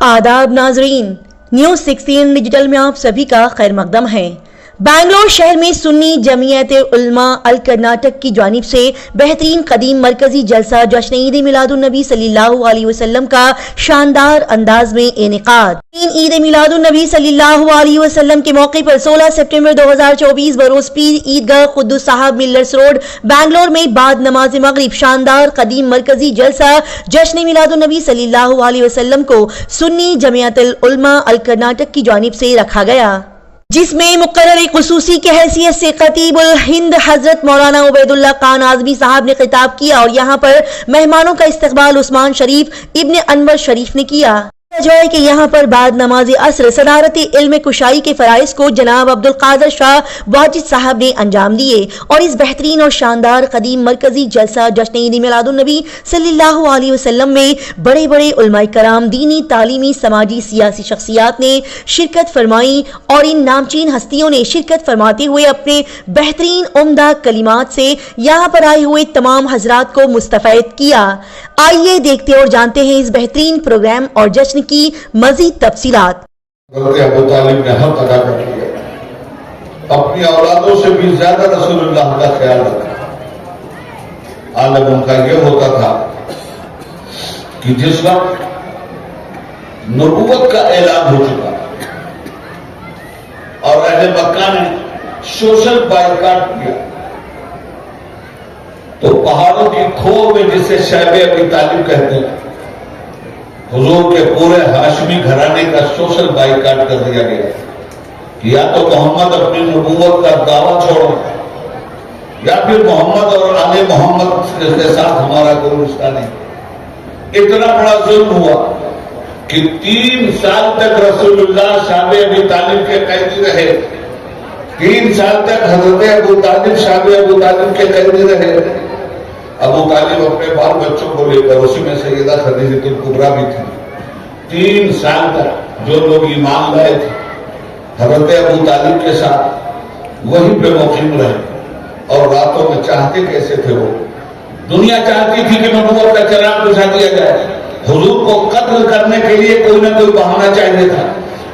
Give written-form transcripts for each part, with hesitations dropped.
आदाब नाजरीन, news 16 digital में आप सभी का खैर मकदम है। बेंगलोर शहर में सुन्नी जमीयत उलमा अल कर्नाटक की जानिब से बेहतरीन कदीम मरकजी जलसा जश्न ईद मिलादुन नबी सल्लल्लाहु अलैहि वसल्लम का शानदार अंदाज में इनेकाद। ईद मिलादुन नबी सल्लल्लाहु अलैहि वसल्लम के मौके पर 16 सितंबर 2024 बरोज पीर ईदगाह कुद्दुस साहब मिल्लर्स रोड बेंगलोर में बाद नमाज मगरिब शानदार कदीम मरकजी जलसा जश्न मिलादुन नबी सल्लल्लाहु अलैहि वसल्लम को सुन्नी जमीयत उलमा अल कर्नाटक की जानिब से रखा गया, जिसमें मुकर्रर खुसूसी की हैसियत से खतीब उल हिंद हजरत मौलाना उबैदुल्लाह खान आजमी साहब ने खिताब किया और यहाँ पर मेहमानों का इस्तकबाल उस्मान शरीफ इब्न अनवर शरीफ ने किया। जो है कि यहाँ पर बाद नमाज असर सदारत इल्म कुशाई के फराइज को जनाब अब्दुल कादर शाह वाजिद साहब ने अंजाम दिए और इस बेहतरीन और शानदार कदीम मरकजी जलसा जश्न ईद मिलादुन नबी सल्लल्लाहु अलैहि वसल्लम में बड़े बड़े उलमाए कराम, दीनी, तालीमी, समाजी, सियासी शख्सियात ने शिरकत फरमाई और इन नामचीन हस्तियों ने शिरकत फरमाते हुए अपने बेहतरीन उम्दा कलिमात से यहाँ पर आए हुए तमाम हजरात को मुस्तफैद किया। आइए देखते और जानते हैं इस बेहतरीन प्रोग्राम और जश्न की मजीद तफसीलात। अबू तालिब ने हक अदा कर लिया, अपनी औलादों से भी ज्यादा रसूलुल्लाह का ख्याल रखा। आलम उनका यह होता था कि जिस वक्त नबूवत का ऐलान हो चुका और अहले मक्का ने सोशल बाइकाट किया तो पहाड़ों की खो में जिसे शैबे अबी तालिब कहते हैं, हुजूर के पूरे हाशमी घराने का सोशल बाइकाट कर दिया गया कि या तो मोहम्मद अपनी नबूवत का दावा छोड़ो या फिर मोहम्मद और आले मोहम्मद के साथ हमारा कोई रिश्ता नहीं। इतना बड़ा जुल्म हुआ कि 3 साल तक रसूलुल्लाह शाबे अबी तालिब के कैदी रहे। 3 साल तक हजरत अबू तालिब शाबे अबू तालिब के कैदी रहे। अबू तालिब अपने बाल बच्चों को लेकर, उसी में सैयदा खदीजतुल कुबरा भी थी, 3 साल तक जो लोग ईमान लाए थे हजरत अबू तालिब के साथ वहीं पे मुकीम रहे और रातों में चाहते कैसे थे वो, दुनिया चाहती थी कि नबूवत का चिराग बुझा दिया जाए। हुजूर को कत्ल करने के लिए कोई ना कोई बहाना चाहिए था,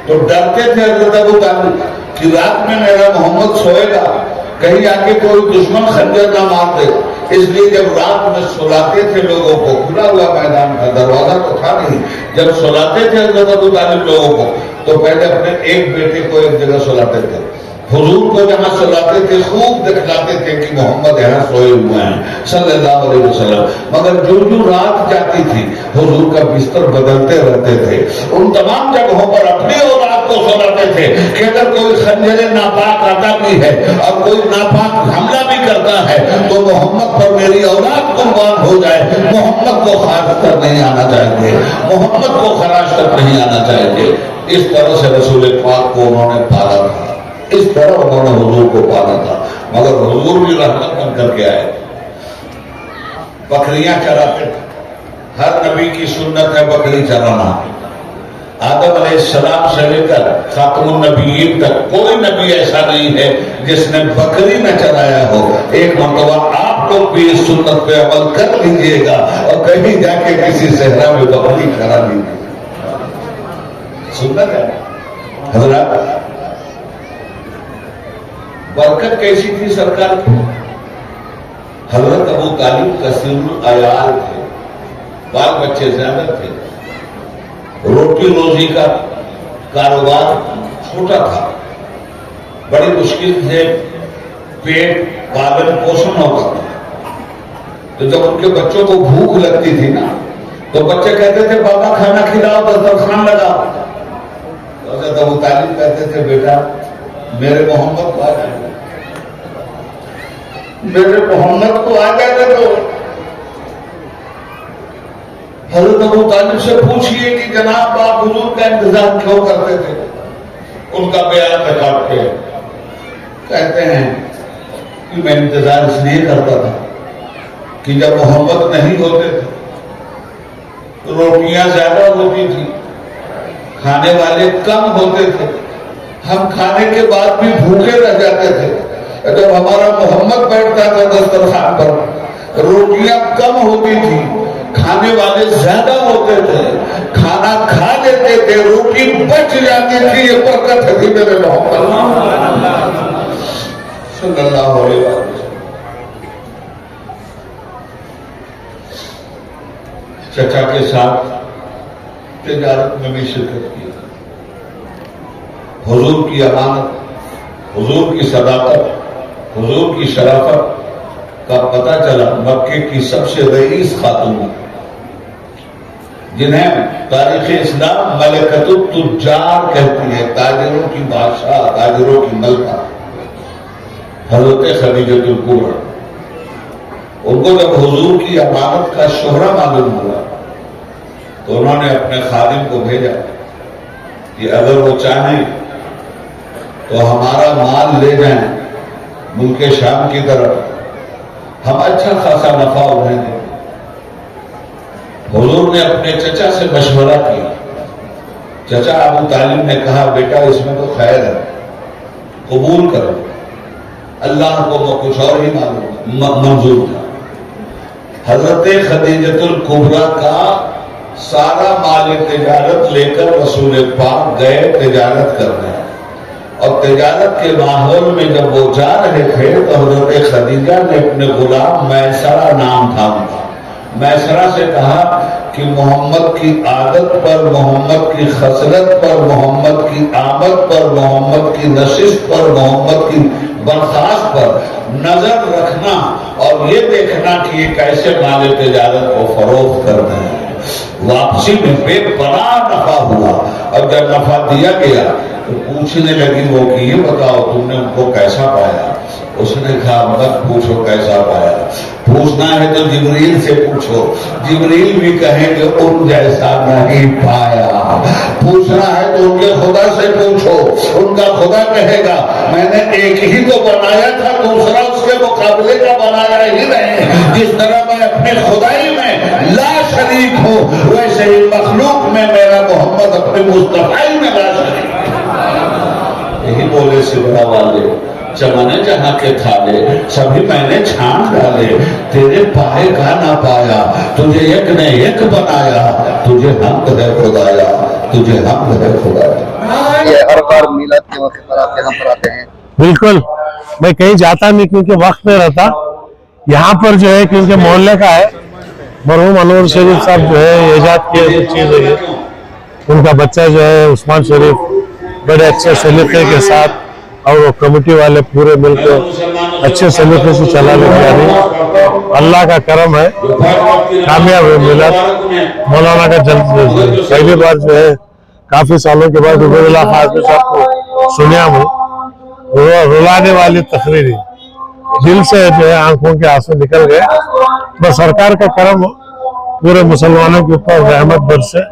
तो डरते थे हजरत अबू तालिब कि रात में मेरा मोहम्मद सोएगा, कहीं आके कोई दुश्मन खंजर ना मार दे। इसलिए जब रात में सुलाते थे लोगों को, खुला हुआ मैदान का दरवाजा तो था नहीं, जब सुलाते थे हजरत अबू तालिब लोगों को तो पहले अपने एक बेटे को एक जगह सुलाते थे। हुजूर को जहां सुलाते थे खूब दिखलाते थे कि मोहम्मद यहाँ सोए हुए हैं सल्लल्लाहु अलैहि वसल्लम, मगर जो जो रात जाती थी हुजूर का बिस्तर बदलते रहते थे। उन तमाम जगहों पर अपनी औलाद को सुलाते थे कि अगर कोई खंजरे नापाक आता भी है और कोई नापाक हमला भी करता है तो मोहम्मद पर मेरी औलाद कुर्बान हो जाए, मोहम्मद को खारिज कर नहीं आना चाहिए, मोहम्मद को खराज कर नहीं आना चाहिए। इस तरह से रसूल पाक को उन्होंने पाला था, इस तरह उन्होंने हुजूर को पाला था। मगर हुजूर भी रहमत बन करके आए, बकरियां चराते थे। हर नबी की सुन्नत है बकरी चराना। आदम अलैहिस्सलाम से लेकर खातमुन नबीयीन तक कोई नबी ऐसा नहीं है जिसने बकरी न चराया हो। एक मर्तबा आप लोग भी इस सुन्नत पे अमल कर लीजिएगा और कहीं जाके किसी सहरा में बकरी चरा लीजिए। सुन्नत है हजरत। बरकत कैसी थी सरकार की? हजरत अबू तालिब कसीरुल अयाल थे, बाल बच्चे ज्यादा थे, रोटी रोजी का कारोबार छोटा था, बड़ी मुश्किल से पेट पालन पोषण होता था। तो जब उनके बच्चों को भूख लगती थी ना तो बच्चे कहते थे बाबा खाना खिलाओ, दस्तरखान लगाओ। तो हजरत अबू तालिब कहते थे बेटा मेरे मोहम्मद को आ जाए, मेरे मोहम्मद को आ जाने दो। हजरत अबू तालिब से पूछिए कि जनाब आप हुजूर का इंतजार क्यों करते थे? उनका बयान रिकॉर्ड पे कहते हैं कि मैं इंतजार इसलिए करता था कि जब मोहम्मद नहीं होते थे तो रोटियां ज्यादा होती थी, खाने वाले कम होते थे, हम खाने के बाद भी भूखे रह जाते थे। जब हमारा मोहम्मद बैठता था दस्तरखान पर रोटियां कम होती थी کھانے والے زیادہ ہوتے تھے, کھانا کھا لیتے تھے, روٹی بچ جاتی تھی. یہ برکت تھی میرے محمد صلی اللہ علیہ وسلم. چچا کے ساتھ تجارت میں بھی شرکت کی. حضور کی امانت, حضور کی صداقت, حضور کی شرافت کا پتہ چلا. مکے کی سب سے رئیس خاتون جنہیں تاریخ اسلام ملکۃ التجار کہتی ہے, تاجروں کی بادشاہ, تاجروں کی ملکہ, حضرت خدیجہ الکبریٰ. ان کو جب حضور کی امانت کا شہرہ معلوم ہوا تو انہوں نے اپنے خادم کو بھیجا کہ اگر وہ چاہیں تو ہمارا مال لے جائیں ملک شام کی طرف, ہم اچھا خاصا نفع انہیں دیں. حضور نے اپنے چچا سے مشورہ کیا. چچا ابو طالب نے کہا بیٹا اس میں تو خیر ہے, قبول کرو. اللہ کو وہ کچھ اور ہی منظور تھا. حضرت خدیجہ الکبریٰ کا سارا مال تجارت لے کر رسول پاک گئے تجارت کرنے, اور تجارت کے ماحول میں جب وہ جا رہے تھے تو حضرت خدیجہ نے اپنے غلام میسرہ نام تھا ان کا, میسرہ سے کہا کہ محمد کی عادت پر, محمد کی خصلت پر, محمد کی آمد پر, محمد کی نشست پر, محمد کی برخاست پر نظر رکھنا اور یہ دیکھنا کہ یہ کیسے مال تجارت کو فروخت کرتے ہیں. واپسی میں بے پناہ نفع ہوا, اور جب نفع دیا گیا تو پوچھنے لگی وہ کہ یہ بتاؤ تم نے ان کو کیسا پایا. اس نے کہا مت پوچھو کیسا پایا, پوچھنا ہے تو جبریل سے پوچھو, جبریل بھی کہیں کہ ان جیسا نہیں پایا. پوچھنا ہے تو ان کے خدا سے پوچھو, ان کا خدا کہے گا میں نے ایک ہی تو بنایا تھا, دوسرا اس کے مقابلے کا بنایا ہی نہیں. جس طرح میں اپنے خدائی میں لا شریک ہوں ویسے ہی مخلوق میں میرا محمد اپنے مصطفی میں لا شریک. یہی بولے سبرا والے, چمنے جہاں کے تھالے سبھی میں نے چھانٹ ڈالے, تیرے پائے کا نہ پایا, تجھے ایک نے ایک بنایا, تجھے حمد ہے خدایا, تجھے حمد ہے خدایا. یہ ہر بار میلاد کے موقع پر آپ یہاں پر آتے ہیں؟ بالکل, میں کہیں جاتا نہیں کیونکہ وقت نہیں رہتا. یہاں پر جو ہے کیونکہ محلے کا ہے, مرحوم انور شریف صاحب جو ہے ایجاد کیے کچھ چیز ہے, ان کا بچہ جو ہے عثمان شریف بڑے اچھے سلیقے کے ساتھ, اور وہ کمیٹی والے پورے مل کے اچھے سلیقے سے چلانے جا رہے ہیں. اللہ کا کرم ہے, کامیاب ہے میلاد. مولانا کا جلد پہلی بار جو ہے کافی سالوں کے بعد عبید اللہ خاص صاحب کو سنیا ہوں, رلانے والی تقریری, دل سے جو ہے آنکھوں کے آنسو نکل گئے. بس سرکار کا کرم پورے مسلمانوں کے اوپر رحمت برسے,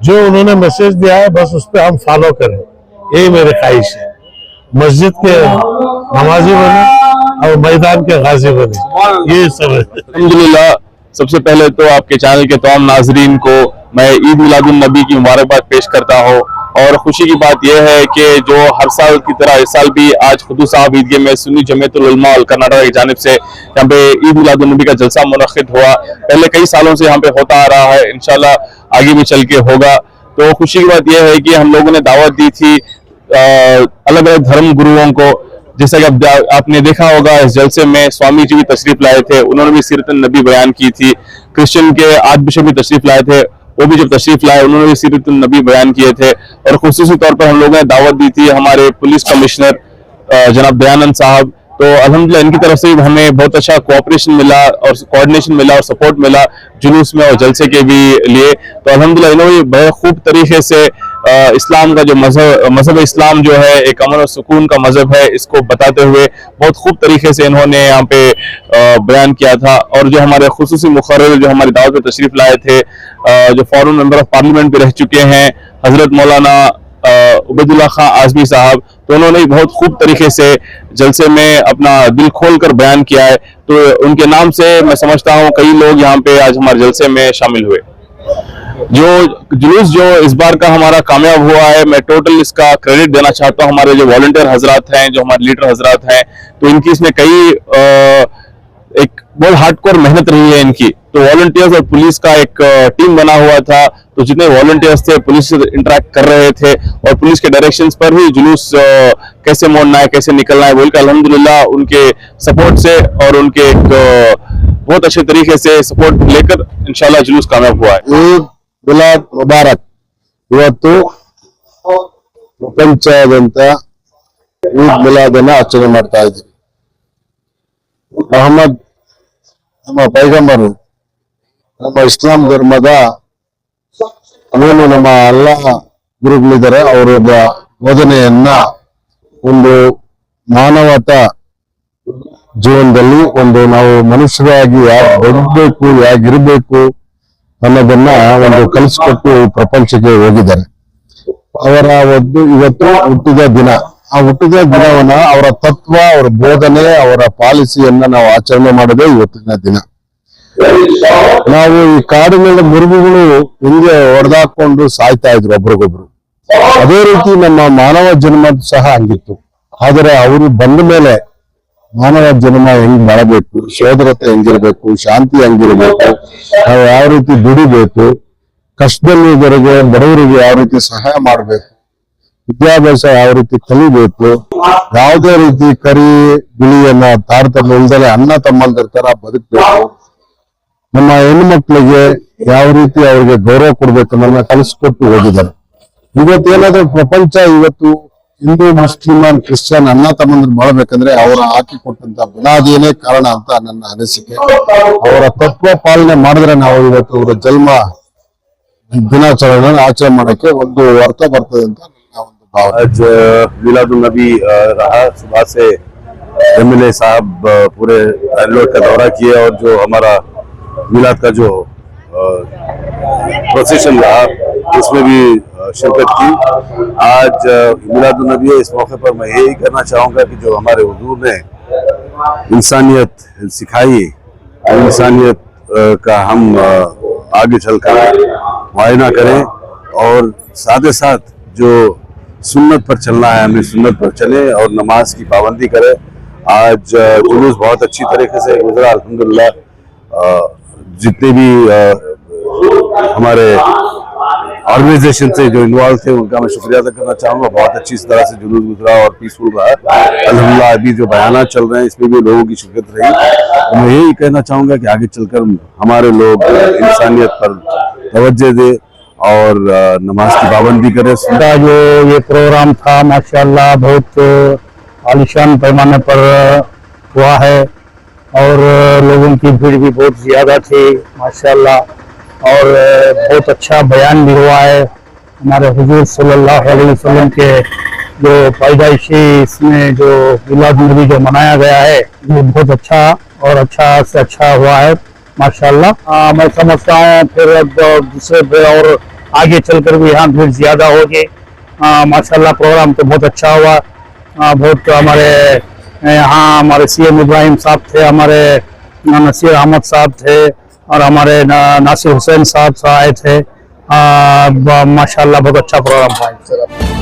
جو انہوں نے میسج دیا ہے بس اس پہ ہم فالو کریں, یہی میری خواہش ہے. مسجد کے نمازی بنے اور میدان کے غازی بنے, یہ سب ہے. الحمدللہ سب سے پہلے تو آپ کے چینل کے تمام ناظرین کو میں عید میلاد النبی کی مبارکباد پیش کرتا ہوں. اور خوشی کی بات یہ ہے کہ جو ہر سال کی طرح اس سال بھی آج خدو صاحب عیدگاہ میں سنی جمعیت العلماء کرناٹک کی جانب سے یہاں پہ عید میلاد النبی کا جلسہ منعقد ہوا. پہلے کئی سالوں سے یہاں پہ ہوتا آ رہا ہے, انشاءاللہ آگے بھی چل کے ہوگا. تو خوشی کی بات یہ ہے کہ ہم لوگوں نے دعوت دی تھی الگ الگ دھرم گروؤں کو. جیسا کہ آپ نے دیکھا ہوگا اس جلسے میں سوامی جی بھی تشریف لائے تھے, انہوں نے بھی سیرت النبی بیان کی تھی. کرسچن کے آرچ بشپ بھی تشریف لائے تھے, وہ بھی جب تشریف لائے انہوں نے بھی سیرت النبی بیان کیے تھے. اور خصوصی طور پر ہم لوگوں نے دعوت دی تھی ہمارے پولیس کمشنر جناب دیانند صاحب. تو الحمدللہ ان کی طرف سے ہمیں بہت اچھا کوآپریشن ملا اور کوآرڈینیشن ملا اور سپورٹ ملا جلوس میں اور جلسے کے بھی لیے. تو الحمدللہ انہوں نے بڑے خوب طریقے سے اسلام کا جو مذہب اسلام جو ہے ایک امن و سکون کا مذہب ہے, اس کو بتاتے ہوئے بہت خوب طریقے سے انہوں نے یہاں پہ بیان کیا تھا. اور جو ہمارے خصوصی مقرر جو ہماری دعوت میں تشریف لائے تھے, جو فارن ممبر آف پارلیمنٹ بھی رہ چکے ہیں حضرت مولانا عبید اللہ خان اعظمی صاحب, تو انہوں نے بہت خوب طریقے سے جلسے میں اپنا دل کھول کر بیان کیا ہے. تو ان کے نام سے میں سمجھتا ہوں کئی لوگ یہاں پہ آج ہمارے جلسے میں شامل ہوئے. جو جلوس جو اس بار کا ہمارا کامیاب ہوا ہے, میں ٹوٹل اس کا کریڈٹ دینا چاہتا ہوں ہمارے جو والنٹیئر حضرات ہیں, جو ہمارے لیڈر حضرات ہیں. تو ان کی اس میں کئی ایک बहुत हार्डकोर मेहनत रही है इनकी। तो वॉलंटियर्स और पुलिस का एक टीम बना हुआ था, तो जितने वॉलंटियर्स थे पुलिस से इंटरेक्ट कर रहे थे और पुलिस के डायरेक्शंस पर ही जुलूस कैसे मोड़ना है, कैसे निकलना है बोल के अल्हम्दुलिल्लाह उनके सपोर्ट से और उनके एक बहुत अच्छे तरीके से सपोर्ट लेकर इंशाल्लाह जुलूस कामयाब हुआ है। ಈದ್ ಮಿಲಾದ್ ಮುಬಾರಕ್। ಇವತ್ತು ಪ್ರಪಂಚದಾದ್ಯಂತ ಈದ್ ಮಿಲಾದ್ ಅನ್ನ ಆಚರಣೆ ಮಾಡ್ತಾ ಇದ್ದೀವಿ. ಮೊಹಮ್ಮದ್ ನಮ್ಮ ಪೈಗಂಬರು, ನಮ್ಮ ಇಸ್ಲಾಂ ಧರ್ಮದ ಏನು ನಮ್ಮ ಅಲ್ಲಾಹ್ ಗುರುಗಳಿದ್ದಾರೆ ಅವರ ಬೋಧನೆಯನ್ನ ಒಂದು ಮಾನವತಾ ಜೀವನದಲ್ಲಿ ಒಂದು ನಾವು ಮನುಷ್ಯರಾಗಿ ಯಾರು ಬದುಕಬೇಕು, ಹೇಗಿರ್ಬೇಕು ಅನ್ನೋದನ್ನ ಒಂದು ಕಲಿಸ್ಕೊಟ್ಟು ಪ್ರಪಂಚಕ್ಕೆ ಹೋಗಿದ್ದಾರೆ. ಅವರ ಒಂದು ಇವತ್ತು ಹುಟ್ಟಿದ ದಿನ, ಆ ಹುಟ್ಟಿದ ದಿನವನ್ನ ಅವರ ತತ್ವ, ಅವರ ಬೋಧನೆ, ಅವರ ಪಾಲಿಸಿಯನ್ನ ನಾವು ಆಚರಣೆ ಮಾಡೋದೇ ಇವತ್ತಿನ ದಿನ. ನಾವು ಈ ಕಾಡಿನ ಮುರುಗುಗಳು ಹಿಂಗೆ ಹೊಡೆದಾಕೊಂಡು ಸಾಯ್ತಾ ಇದ್ರು ಒಬ್ರಿಗೊಬ್ರು, ಅದೇ ರೀತಿ ನಮ್ಮ ಮಾನವ ಜನ್ಮ ಸಹ ಹಂಗಿತ್ತು. ಆದರೆ ಅವರು ಬಂದ ಮೇಲೆ ಮಾನವ ಜನ್ಮ ಹೆಂಗ್ ಮಾಡಬೇಕು, ಸೋದರತೆ ಹೆಂಗಿರ್ಬೇಕು, ಶಾಂತಿ ಹೆಂಗಿರ್ಬೇಕು, ನಾವು ಯಾವ ರೀತಿ ದುಡಿಬೇಕು, ಕಷ್ಟದಲ್ಲಿದ್ದವರಿಗೆ ಬಡವರಿಗೆ ಯಾವ ರೀತಿ ಸಹಾಯ ಮಾಡಬೇಕು, ವಿದ್ಯಾಭ್ಯಾಸ ಯಾವ ರೀತಿ ಕಲಿಬೇಕು, ಯಾವುದೇ ರೀತಿ ಕರಿ ಬಿಳಿಯನ್ನ ತಾರತಮ್ಯ ಇಲ್ದಲೆ ಅಣ್ಣ ತಮ್ಮಂದಿರ ತರ ಬದುಕಬೇಕು, ನಮ್ಮ ಹೆಣ್ಣು ಮಕ್ಕಳಿಗೆ ಯಾವ ರೀತಿ ಅವ್ರಿಗೆ ಗೌರವ ಕೊಡ್ಬೇಕು ಅನ್ನೋದನ್ನ ಕಲಿಸ್ಕೊಟ್ಟು ಹೋಗಿದ್ದಾರೆ. ಇವತ್ತೇನಾದ್ರೂ ಪ್ರಪಂಚ ಇವತ್ತು ಹಿಂದೂ ಮುಸ್ಲಿಮಾನ್ ಕ್ರಿಶ್ಚಿಯನ್ ಅಣ್ಣ ತಮ್ಮಂದ್ರು ಮಾಡಬೇಕಂದ್ರೆ ಅವರ ಹಾಕಿಕೊಟ್ಟಂತ ಬುನಾದಿಯೇ ಕಾರಣ ಅಂತ ನನ್ನ ಅನಿಸಿಕೆ. ಅವರ ತತ್ವ ಪಾಲನೆ ಮಾಡಿದ್ರೆ ನಾವು ಇವತ್ತು ಅವರ ಜನ್ಮ ದಿನಾಚರಣೆ ಆಚರಣೆ ಮಾಡಕ್ಕೆ ಒಂದು ಅರ್ಥ ಬರ್ತದೆ ಅಂತ ನನ್ನ ಒಂದು ಭಾವನೆ. आज मिलादुल नबी रहा, सुबह से एमएलए साहब पूरे रोड का दौरा किए और जो हमारा मिलाद का जो प्रोसेशन रहा उसमें भी शिरकत की। आज मिलादुल नबी है, इस मौके पर मैं यही कहना चाहूँगा कि जो हमारे हुजूर ने इंसानियत सिखाई, इंसानियत का हम आगे चलकर मुआयना करें और साथ ही साथ जो सुन्नत पर चलना है हमें सुन्नत पर चले और नमाज की पाबंदी करें। आज जुलूस बहुत अच्छी तरीके से गुजरा अल्हम्दुलिल्लाह। जितने भी हमारे ऑर्गेनाइजेशन से जो इन्वॉल्व थे उनका मैं शुक्रिया अदा करना चाहूँगा। बहुत अच्छी तरह से जुलूस गुजरा और पीसफुल रहा अल्हम्दुलिल्लाह। अभी जो बयानात चल रहे हैं इसमें भी लोगों की शिरकत रही। तो मैं यही कहना चाहूँगा कि आगे चलकर हमारे लोग इंसानियत पर तवज्जो दे और नमाज की पाबंदी करें। जो ये प्रोग्राम था माशाअल्लाह बहुत आलिशान पैमाने पर हुआ है और लोगों की भीड़ भी बहुत ज्यादा थी माशाअल्लाह और बहुत अच्छा बयान भी हुआ है। हमारे हुजूर सल्लल्लाहु अलैहि वसल्लम के जो पैदाइशी इसमें जो मिलाद नबी जो मनाया गया है ये बहुत अच्छा और अच्छा से अच्छा हुआ है माशाअल्लाह। मैं समझता हूँ फिर दूसरे पे और आगे चलकर भी यहाँ भीड़ ज्यादा होगी माशाअल्लाह। प्रोग्राम तो बहुत अच्छा हुआ। बहुत हमारे यहाँ हमारे सीएम इब्राहिम साहब थे, हमारे नसीर अहमद साहब थे और हमारे नासिर हुसैन साहब आए थे। माशाअल्लाह बहुत अच्छा प्रोग्राम था।